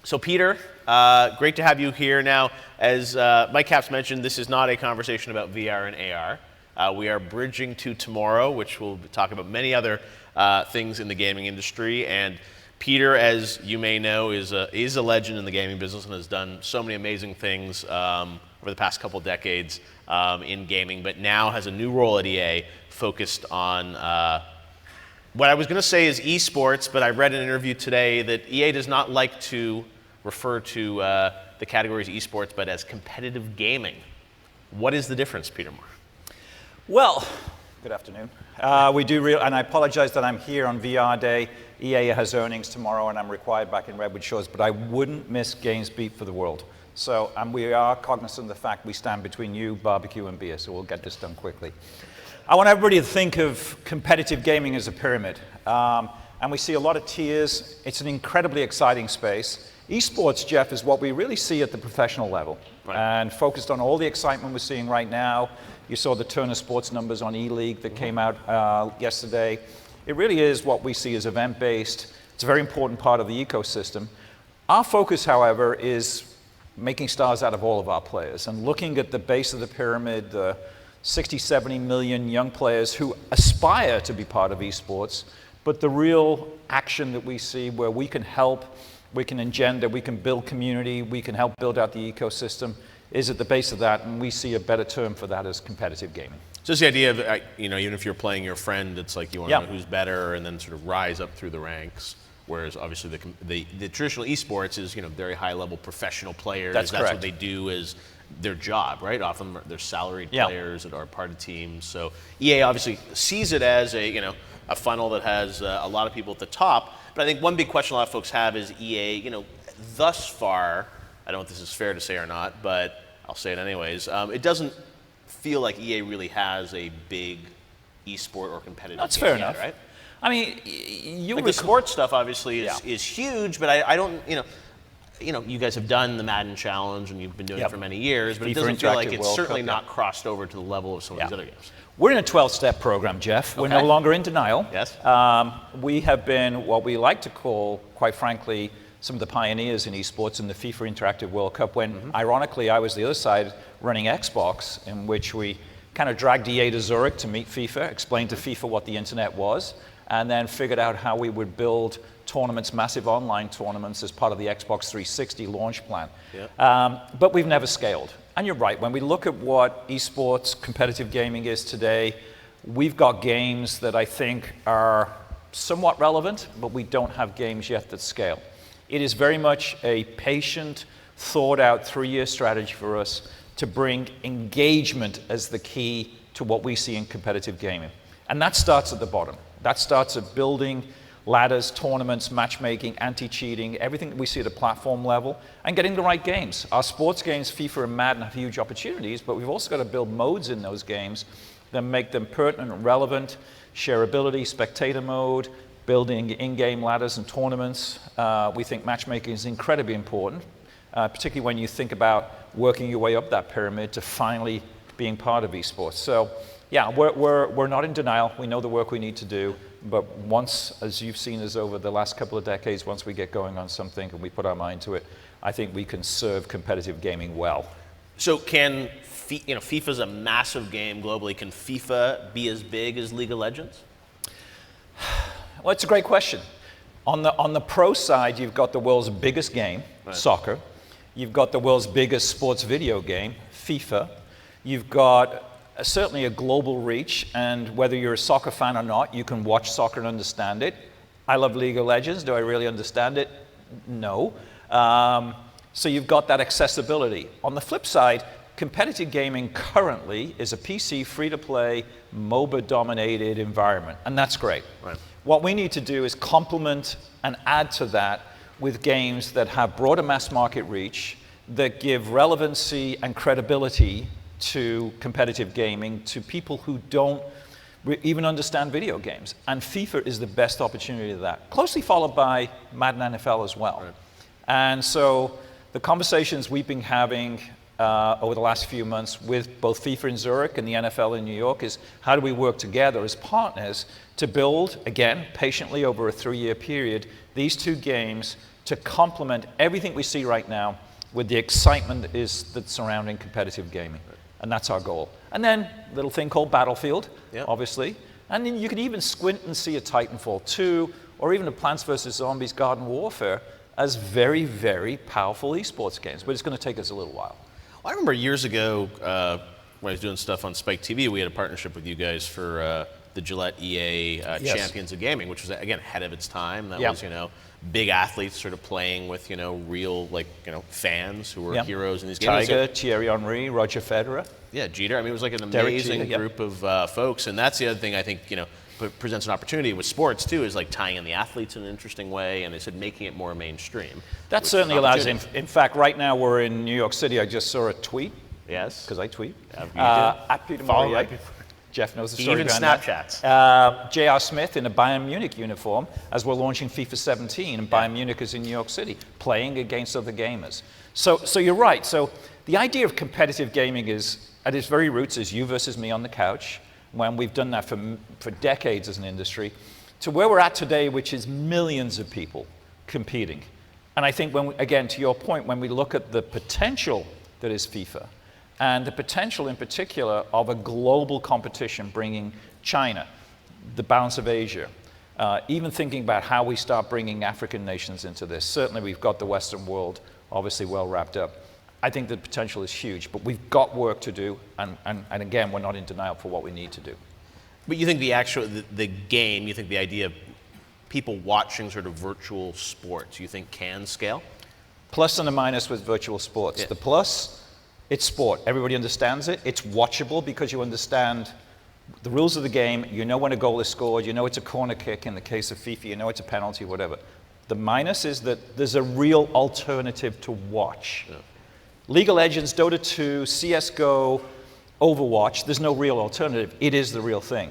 So Peter, great to have you here. Now, as Mike Capps mentioned, this is not a conversation about VR and AR. We are bridging to tomorrow, which will talk about many other things in the gaming industry. And Peter, as you may know, is a legend in the gaming business and has done so many amazing things over the past couple decades in gaming, but now has a new role at EA focused on what I was going to say is eSports, but I read an interview today that EA does not like to refer to the categories eSports, but as competitive gaming. What is the difference, Peter Moore? Well, good afternoon. And I apologize that I'm here on VR Day. EA has earnings tomorrow, and I'm required back in Redwood Shores, but I wouldn't miss VentureBeat for the world. So, and we are cognizant of the fact we stand between you, barbecue, and beer, so we'll get this done quickly. I want everybody to think of competitive gaming as a pyramid. And we see a lot of tiers. It's an incredibly exciting space. Esports, Jeff, is what we really see at the professional level. Right. And focused on all the excitement we're seeing right now. You saw the Turner Sports numbers on E-League that came out yesterday. It really is what we see as event-based. It's a very important part of the ecosystem. Our focus, however, is making stars out of all of our players and looking at the base of the pyramid, the 60, 70 million young players who aspire to be part of esports, but the real action that we see where we can help, we can engender, we can build community, we can help build out the ecosystem is at the base of that, and we see a better term for that as competitive gaming. So it's the idea of, even if you're playing your friend, it's like you want to know who's better and then sort of rise up through the ranks. Whereas obviously the traditional esports is very high level professional players. That's correct. What they do as their job, right? Often they're salaried players that are part of teams. So EA obviously sees it as a funnel that has a lot of people at the top. But I think one big question a lot of folks have is EA, thus far, I don't know if this is fair to say or not, but I'll say it anyways. It doesn't feel like EA really has a big esport or competitive. That's fair yet, enough, right? I mean, the sports stuff obviously is huge, but I don't, you guys have done the Madden Challenge and you've been doing it for many years, but it doesn't feel like it's certainly not crossed over to the level of some of these other games. We're in a 12-step program, Jeff. We're no longer in denial. Yes. We have been what we like to call, quite frankly, some of the pioneers in esports in the FIFA Interactive World Cup when, ironically, I was the other side running Xbox, in which we kind of dragged EA to Zurich to meet FIFA, explained to FIFA what the internet was, and then figured out how we would build tournaments, massive online tournaments, as part of the Xbox 360 launch plan. But we've never scaled. And you're right, when we look at what esports, competitive gaming is today, we've got games that I think are somewhat relevant, but we don't have games yet that scale. It is very much a patient, thought-out 3-year strategy for us to bring engagement as the key to what we see in competitive gaming. And that starts at the bottom. That starts at building ladders, tournaments, matchmaking, anti-cheating, everything that we see at a platform level, and getting the right games. Our sports games, FIFA and Madden, have huge opportunities, but we've also got to build modes in those games that make them pertinent and relevant, shareability, spectator mode, building in-game ladders and tournaments. We think matchmaking is incredibly important, particularly when you think about working your way up that pyramid to finally being part of esports. So yeah, we're not in denial. We know the work we need to do, but once, as you've seen us over the last couple of decades, once we get going on something and we put our mind to it, I think we can serve competitive gaming well. So can, FIFA's a massive game globally. Can FIFA be as big as League of Legends? Well, it's a great question. On the pro side, you've got the world's biggest game, soccer. You've got the world's biggest sports video game, FIFA. You've got certainly a global reach, and whether you're a soccer fan or not, you can watch soccer and understand it. I love League of Legends. Do I really understand it? No. So you've got that accessibility. On the flip side, competitive gaming currently is a PC, free-to-play, MOBA-dominated environment, and that's great. Right. What we need to do is complement and add to that with games that have broader mass market reach, that give relevancy and credibility to competitive gaming, to people who don't even understand video games. And FIFA is the best opportunity of that, closely followed by Madden NFL as well. Right. And so the conversations we've been having over the last few months with both FIFA in Zurich and the NFL in New York is how do we work together as partners to build, again, patiently over a 3-year period, these two games to complement everything we see right now with the excitement that's surrounding competitive gaming. And that's our goal. And then a little thing called Battlefield, obviously. And then you can even squint and see a Titanfall 2 or even a Plants vs. Zombies Garden Warfare as very, very powerful esports games. But it's going to take us a little while. Well, I remember years ago when I was doing stuff on Spike TV, we had a partnership with you guys for the Gillette EA Champions of Gaming, which was, again, ahead of its time. That was, big athletes sort of playing with, real, fans who were heroes in these games. Tiger, Thierry Henry, Roger Federer. Yeah, Jeter. I mean, it was like an amazing group of folks. And that's the other thing I think, presents an opportunity with sports, too, is like tying in the athletes in an interesting way, and they said making it more mainstream. That certainly allows, in fact, right now we're in New York City. I just saw a tweet. Yes. Because I tweet. At Peter Morier. Jeff knows the story. Even Snapchats. J.R. Smith in a Bayern Munich uniform as we're launching FIFA 17, and Bayern Munich is in New York City, playing against other gamers. So you're right. So the idea of competitive gaming is, at its very roots, is you versus me on the couch, when we've done that for decades as an industry, to where we're at today, which is millions of people competing. And I think, again, to your point, when we look at the potential that is FIFA, and the potential in particular of a global competition bringing China, the balance of Asia, even thinking about how we start bringing African nations into this. Certainly we've got the Western world obviously well wrapped up. I think the potential is huge, but we've got work to do, and again, we're not in denial for what we need to do. But you think the game, you think the idea of people watching sort of virtual sports, you think can scale? Plus and a minus with virtual sports. The plus, it's sport. Everybody understands it. It's watchable because you understand the rules of the game. You know when a goal is scored. You know it's a corner kick in the case of FIFA. You know it's a penalty, whatever. The minus is that there's a real alternative to watch. League of Legends, Dota 2, CSGO, Overwatch, there's no real alternative. It is the real thing.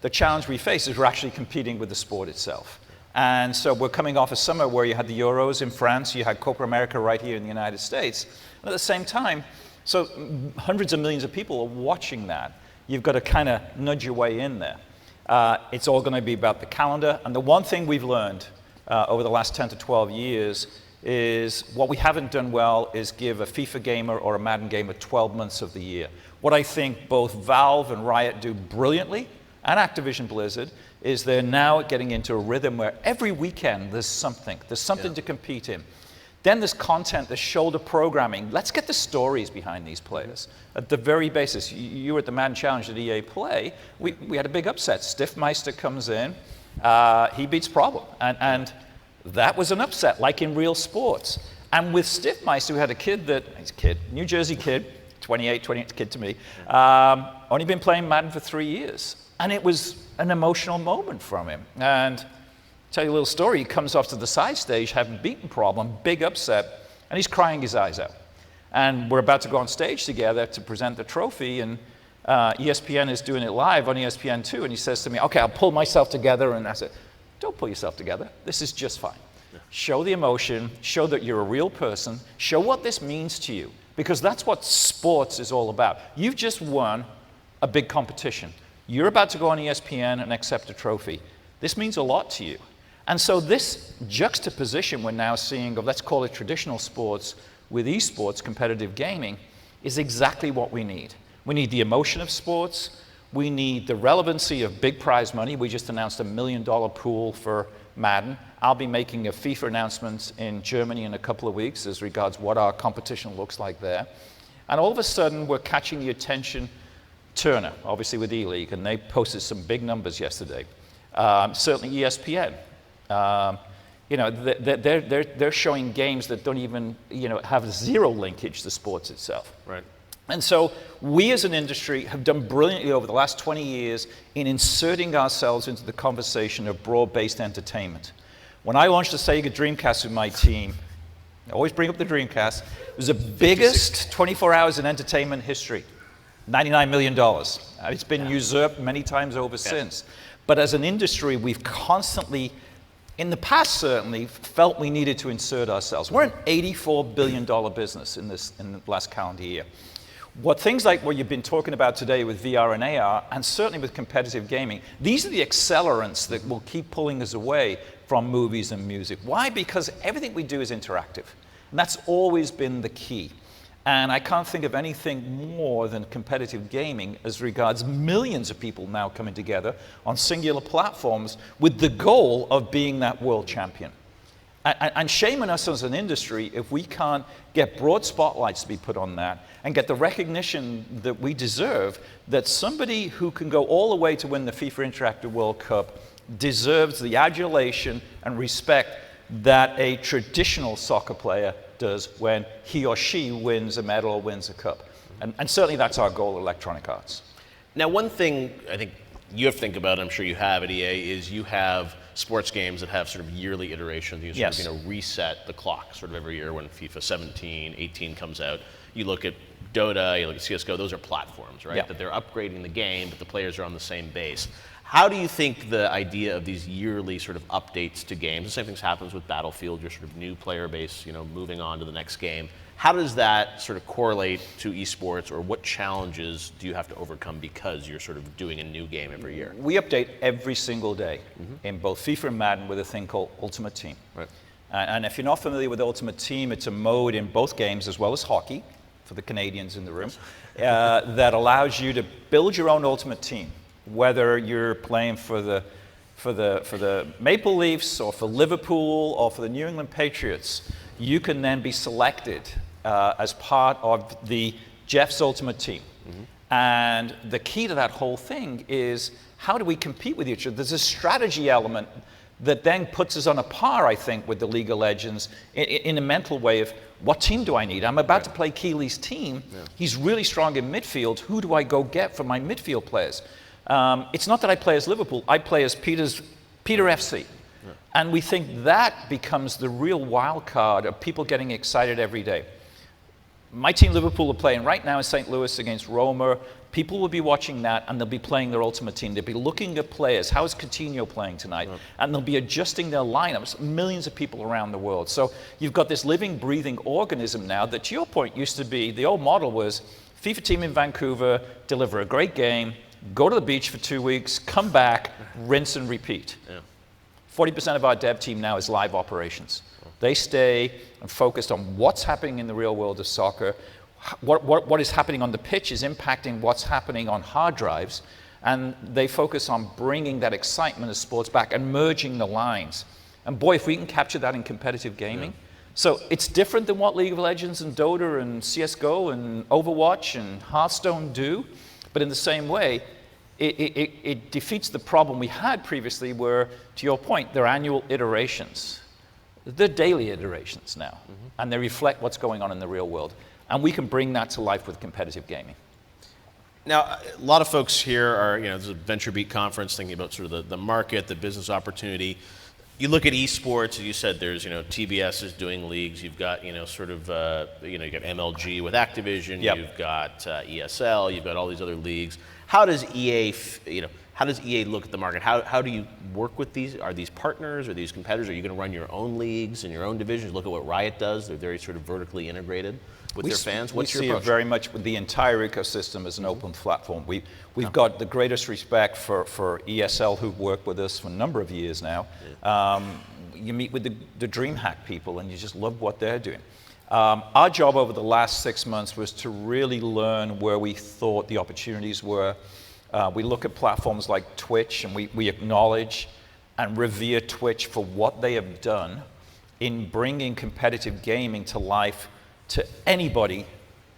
The challenge we face is we're actually competing with the sport itself. And so we're coming off a summer where you had the Euros in France, you had Copa America right here in the United States. And at the same time, so hundreds of millions of people are watching that. You've got to kind of nudge your way in there. It's all going to be about the calendar. And the one thing we've learned over the last 10 to 12 years is what we haven't done well is give a FIFA gamer or a Madden gamer 12 months of the year. What I think both Valve and Riot do brilliantly, and Activision Blizzard, is they're now getting into a rhythm where every weekend there's something to compete in. Then there's content, there's shoulder programming. Let's get the stories behind these players. At the very basis, you were at the Madden Challenge at EA Play, we had a big upset. Stiffmeister comes in, he beats Problem, and that was an upset, like in real sports. And with Stiffmeister, we had New Jersey kid, 28 kid to me, only been playing Madden for 3 years. And it was an emotional moment from him. And tell you a little story, he comes off to the side stage, having beaten Problem, big upset, and he's crying his eyes out. And we're about to go on stage together to present the trophy, and ESPN is doing it live on ESPN2, and he says to me, okay, I'll pull myself together. And I said, don't pull yourself together. This is just fine. Show the emotion, show that you're a real person, show what this means to you, because that's what sports is all about. You've just won a big competition. You're about to go on ESPN and accept a trophy. This means a lot to you. And so this juxtaposition we're now seeing of, let's call it traditional sports with esports, competitive gaming, is exactly what we need. We need the emotion of sports. We need the relevancy of big prize money. We just announced a $1 million pool for Madden. I'll be making a FIFA announcement in Germany in a couple of weeks as regards what our competition looks like there. And all of a sudden, we're catching the attention. Turner, obviously with E-League, and they posted some big numbers yesterday. Certainly ESPN. They're showing games that don't even have zero linkage to sports itself. Right. And so we as an industry have done brilliantly over the last 20 years in inserting ourselves into the conversation of broad-based entertainment. When I launched the Sega Dreamcast with my team, I always bring up the Dreamcast, it was the biggest 24 hours in entertainment history. $99 million. It's been usurped many times over since. But as an industry, we've constantly, in the past certainly, felt we needed to insert ourselves. We're an $84 billion business in the last calendar year. Things like what you've been talking about today with VR and AR, and certainly with competitive gaming, these are the accelerants that will keep pulling us away from movies and music. Why? Because everything we do is interactive. And that's always been the key. And I can't think of anything more than competitive gaming as regards millions of people now coming together on singular platforms with the goal of being that world champion. And shame on us as an industry if we can't get broad spotlights to be put on that and get the recognition that we deserve, that somebody who can go all the way to win the FIFA Interactive World Cup deserves the adulation and respect that a traditional soccer player does when he or she wins a medal or wins a cup. And certainly that's our goal at Electronic Arts. Now, one thing I think you have to think about, I'm sure you have at EA, is you have sports games that have sort of yearly iterations. You sort of reset the clock sort of every year when FIFA 17, 18 comes out. You look at Dota, you look at CSGO, those are platforms, right? That they're upgrading the game, but the players are on the same base. How do you think the idea of these yearly sort of updates to games, the same thing happens with Battlefield, your sort of new player base, moving on to the next game. How does that sort of correlate to esports, or what challenges do you have to overcome because you're sort of doing a new game every year? We update every single day in both FIFA and Madden with a thing called Ultimate Team. Right. And if you're not familiar with Ultimate Team, it's a mode in both games as well as hockey, for the Canadians in the room, that allows you to build your own Ultimate Team, whether you're playing for the Maple Leafs or for Liverpool or for the New England Patriots. You can then be selected as part of the Jeff's Ultimate Team. And the key to that whole thing is, how do we compete with each other? There's a strategy element that then puts us on a par, I think, with the League of Legends in a mental way of, what team do I need? I'm about to play Keely's team. He's really strong in midfield. Who do I go get for my midfield players? It's not that I play as Liverpool. I play as Peter FC. And we think that becomes the real wild card of people getting excited every day. My team, Liverpool, are playing right now in St. Louis against Roma. People will be watching that, and they'll be playing their Ultimate Team. They'll be looking at players. How is Coutinho playing tonight? And they'll be adjusting their lineups. Millions of people around the world. So you've got this living, breathing organism now that, to your point, used to be, the old model was FIFA team in Vancouver, deliver a great game, go to the beach for 2 weeks, come back, rinse and repeat. 40% of our dev team now is live operations. They stay and focused on what's happening in the real world of soccer. What is happening on the pitch is impacting what's happening on hard drives. And they focus on bringing that excitement of sports back and merging the lines. And boy, if we can capture that in competitive gaming. So it's different than what League of Legends and Dota and CSGO and Overwatch and Hearthstone do. But in the same way, it defeats the problem we had previously where, to your point, they're annual iterations. They're daily iterations now, and they reflect what's going on in the real world. And we can bring that to life with competitive gaming. Now, a lot of folks here are, there's a VentureBeat conference thinking about sort of the market, the business opportunity. You look at esports, as you said, there's, TBS is doing leagues. You've got, you got MLG with Activision. You've got ESL. You've got all these other leagues. How does EA, how does EA look at the market? How do you work with these? Are these partners? Are these competitors? Are you going to run your own leagues and your own divisions? Look at what Riot does. They're very sort of vertically integrated with their fans. What's your approach? We see it very much with the entire ecosystem as an open platform. We've got the greatest respect for ESL, who've worked with us for a number of years now. You meet with the DreamHack people, and you just love what they're doing. Our job over the last 6 months was to really learn where we thought the opportunities were. We look at platforms like Twitch, and we acknowledge and revere Twitch for what they have done in bringing competitive gaming to life to anybody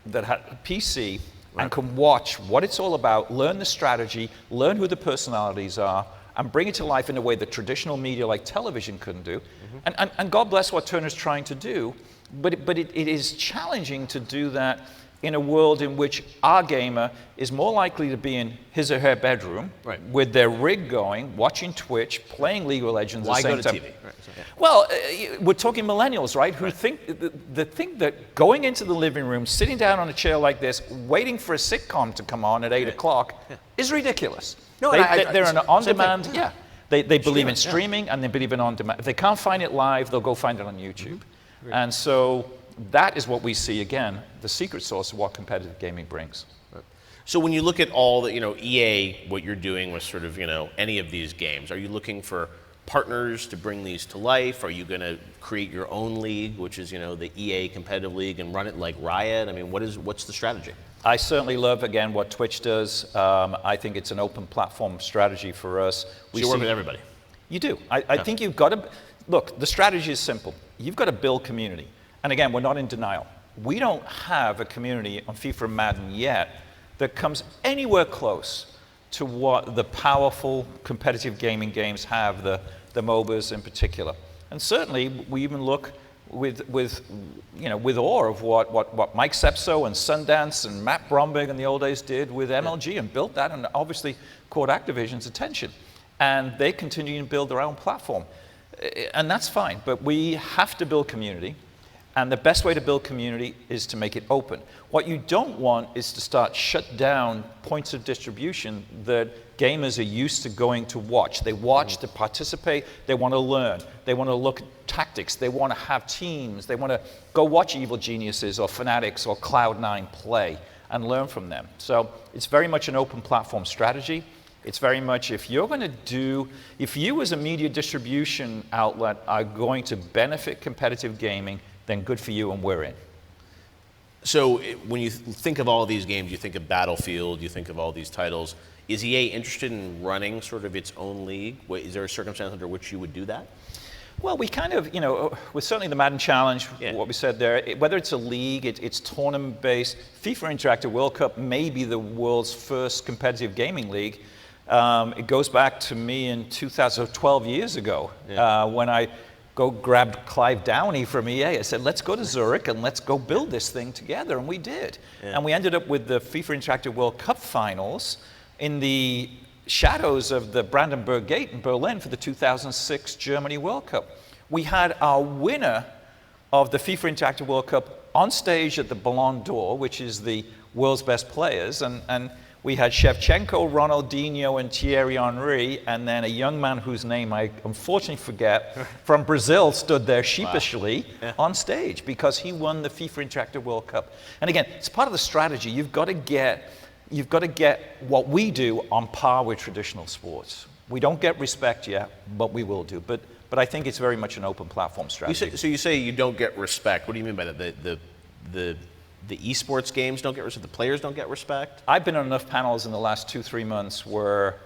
that had a PC and can watch what it's all about, learn the strategy, learn who the personalities are, and bring it to life in a way that traditional media like television couldn't do. And God bless what Turner's trying to do, but it is challenging to do that in a world in which our gamer is more likely to be in his or her bedroom with their rig going, watching Twitch, playing League of Legends at the same time. Why go to TV? Well, we're talking millennials, right? Who think that going into the living room, sitting down on a chair like this, waiting for a sitcom to come on at 8 o'clock is ridiculous. No, they're an on-demand. They believe in streaming and they believe in on-demand. If they can't find it live, they'll go find it on YouTube. And so that is what we see, again, the secret sauce of what competitive gaming brings. So when you look at all the, EA, what you're doing with sort of, any of these games, are you looking for partners to bring these to life? Are you going to create your own league, which is, the EA competitive league, and run it like Riot? I mean, what's the strategy? I certainly love, again, what Twitch does. I think it's an open platform strategy for us. So you work with everybody? You do. I think you've got to, look, the strategy is simple. You've got to build community. And again, we're not in denial. We don't have a community on FIFA and Madden yet that comes anywhere close to what the powerful competitive gaming games have, the MOBAs in particular. And certainly, we even look with awe of what Mike Sepso and Sundance and Matt Bromberg in the old days did with MLG and built that, and obviously caught Activision's attention. And they continue to build their own platform. And that's fine, but we have to build community. And the best way to build community is to make it open. What you don't want is to start shut down points of distribution that gamers are used to going to watch. They watch to participate, they want to learn, they want to look at tactics, they want to have teams, they want to go watch Evil Geniuses or Fanatics or Cloud9 play and learn from them. So it's very much an open platform strategy. It's very much, if you as a media distribution outlet are going to benefit competitive gaming, then good for you and we're in. So when you think of all of these games, you think of Battlefield, you think of all these titles. Is EA interested in running sort of its own league? Is there a circumstance under which you would do that? Well, we kind of, with certainly the Madden Challenge, what we said there, whether it's a league, it's tournament-based. FIFA Interactive World Cup may be the world's first competitive gaming league. It goes back to me in 2012 years ago when I grabbed Clive Downey from EA. I said, let's go to Zurich and let's go build this thing together, and we did. And we ended up with the FIFA Interactive World Cup finals in the shadows of the Brandenburg Gate in Berlin for the 2006 Germany World Cup. We had our winner of the FIFA Interactive World Cup on stage at the Ballon d'Or, which is the world's best players, and we had Shevchenko, Ronaldinho, and Thierry Henry, and then a young man whose name I unfortunately forget, from Brazil, stood there sheepishly on stage because he won the FIFA Interactive World Cup. And again, it's part of the strategy. You've got to get what we do on par with traditional sports. We don't get respect yet, but we will do. But I think it's very much an open platform strategy. So you say you don't get respect. What do you mean by that? The eSports games don't get respect? The players don't get respect? I've been on enough panels in the last 2-3 months where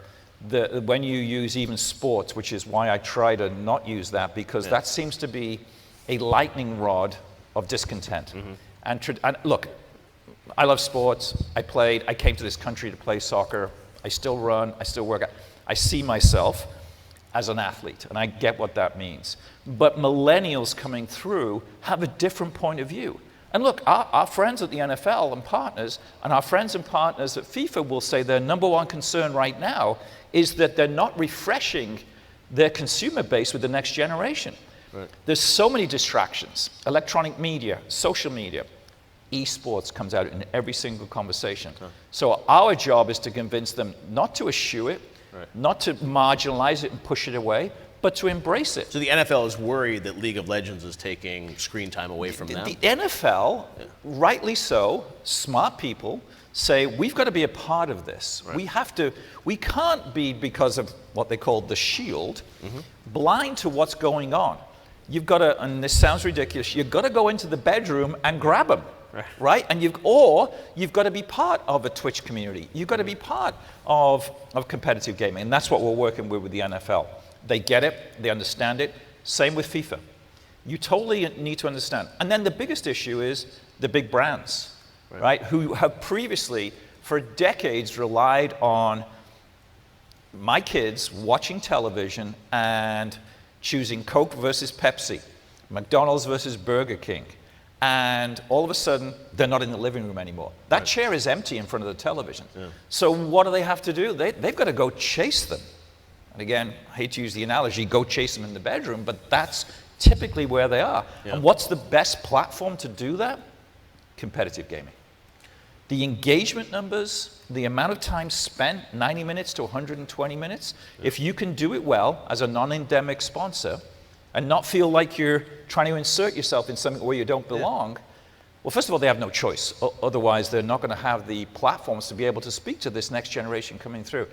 when you use even sports, which is why I try to not use that, because that seems to be a lightning rod of discontent. And look, I love sports. I came to this country to play soccer. I still run. I still work out. I see myself as an athlete, and I get what that means. But millennials coming through have a different point of view. And look, our friends at the NFL and partners, and our friends and partners at FIFA will say their number one concern right now is that they're not refreshing their consumer base with the next generation. Right. There's so many distractions. Electronic media, social media, eSports comes out in every single conversation. Huh. So our job is to convince them not to eschew it, not to marginalize it and push it away, but to embrace it. So the NFL is worried that League of Legends is taking screen time away from them? The NFL, rightly so, smart people, say we've got to be a part of this. Right. We can't be, because of what they call the shield, blind to what's going on. You've got to, and this sounds ridiculous, you've got to go into the bedroom and grab them. Right? And you've got to be part of a Twitch community. You've got to be part of competitive gaming. And that's what we're working with the NFL. They get it, they understand it. Same with FIFA. You totally need to understand. And then the biggest issue is the big brands, right? Who have previously, for decades, relied on my kids watching television and choosing Coke versus Pepsi, McDonald's versus Burger King. And all of a sudden, they're not in the living room anymore. That chair is empty in front of the television. Yeah. So what do they have to do? They've got to go chase them. And again, I hate to use the analogy, go chase them in the bedroom, but that's typically where they are. Yeah. And what's the best platform to do that? Competitive gaming. The engagement numbers, the amount of time spent, 90 minutes to 120 minutes, if you can do it well as a non-endemic sponsor, and not feel like you're trying to insert yourself in something where you don't belong, well, first of all, they have no choice. Otherwise, they're not going to have the platforms to be able to speak to this next generation coming through.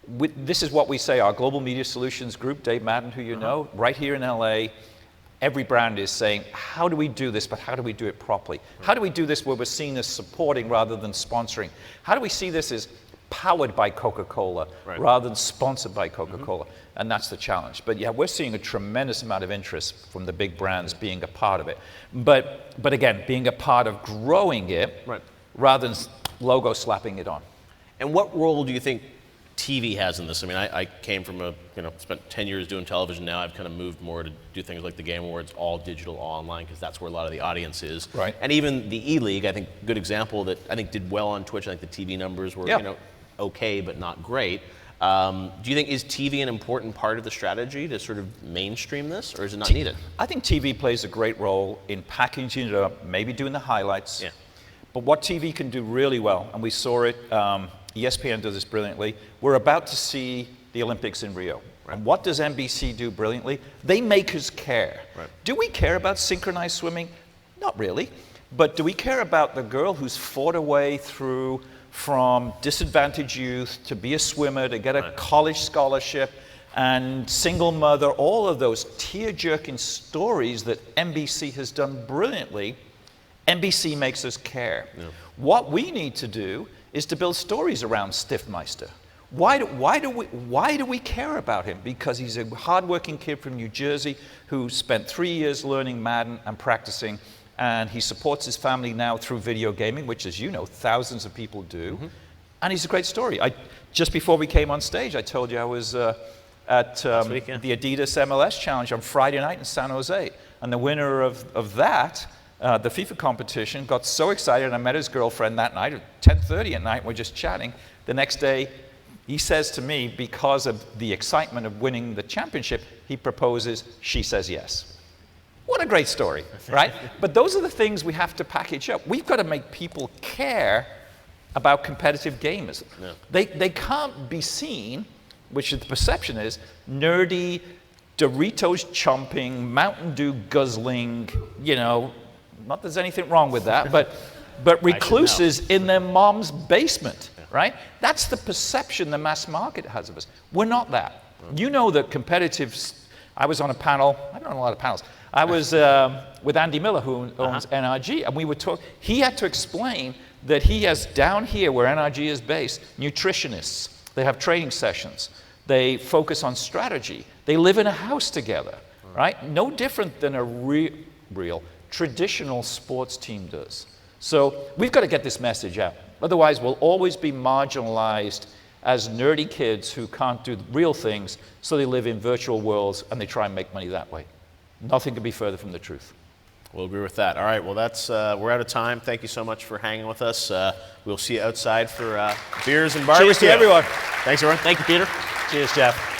This is what we say, our Global Media Solutions Group, Dave Madden, who you know, right here in LA, every brand is saying, how do we do this, but how do we do it properly? How do we do this where we're seen as supporting rather than sponsoring? How do we see this as powered by Coca-Cola rather than sponsored by Coca-Cola? And that's the challenge. But yeah, we're seeing a tremendous amount of interest from the big brands being a part of it. But again, being a part of growing it rather than logo slapping it on. And what role do you think TV has in this? I mean, I came from spent 10 years doing television. Now I've kind of moved more to do things like the Game Awards, all digital, all online, because that's where a lot of the audience is. Right. And even the E-League, I think, good example that I think did well on Twitch. I think the TV numbers were, okay, but not great. Do you think, is TV an important part of the strategy to sort of mainstream this, or is it not needed? I think TV plays a great role in packaging it up, maybe doing the highlights. Yeah. But what TV can do really well, and we saw it, ESPN does this brilliantly, we're about to see the Olympics in Rio. Right. And what does NBC do brilliantly? They make us care. Right. Do we care about synchronized swimming? Not really. But do we care about the girl who's fought her way through from disadvantaged youth to be a swimmer, to get a college scholarship, and single mother, all of those tear-jerking stories that NBC has done brilliantly? NBC makes us care. Yeah. What we need to do is to build stories around Stiffmeister. Why do we care about him? Because he's a hardworking kid from New Jersey who spent 3 years learning Madden and practicing, and he supports his family now through video gaming, which, as you know, thousands of people do. Mm-hmm. And he's a great story. Just before we came on stage, I told you I was at the Adidas MLS Challenge on Friday night in San Jose, and the winner of that, the FIFA competition, got so excited. I met his girlfriend that night at 10:30 at night. We're just chatting. The next day, he says to me, because of the excitement of winning the championship, he proposes, she says yes. What a great story, right? But those are the things we have to package up. We've got to make people care about competitive gamers. Yeah. They can't be seen, which the perception is, nerdy, Doritos chomping, Mountain Dew guzzling, not that there's anything wrong with that, but recluses in their mom's basement, right? That's the perception the mass market has of us. We're not that. You know that competitive, I was on a panel, I've done a lot of panels, I was with Andy Miller, who owns NRG, and we were talking, he had to explain that he has down here where NRG is based, nutritionists, they have training sessions, they focus on strategy, they live in a house together, right? No different than a real traditional sports team does. So we've got to get this message out. Otherwise, we'll always be marginalized as nerdy kids who can't do real things, so they live in virtual worlds and they try and make money that way. Nothing could be further from the truth. We'll agree with that. All right, well, we're out of time. Thank you so much for hanging with us. We'll see you outside for beers and barbecue. Cheers to everyone. Thanks, everyone. Thank you, Peter. Cheers, Jeff.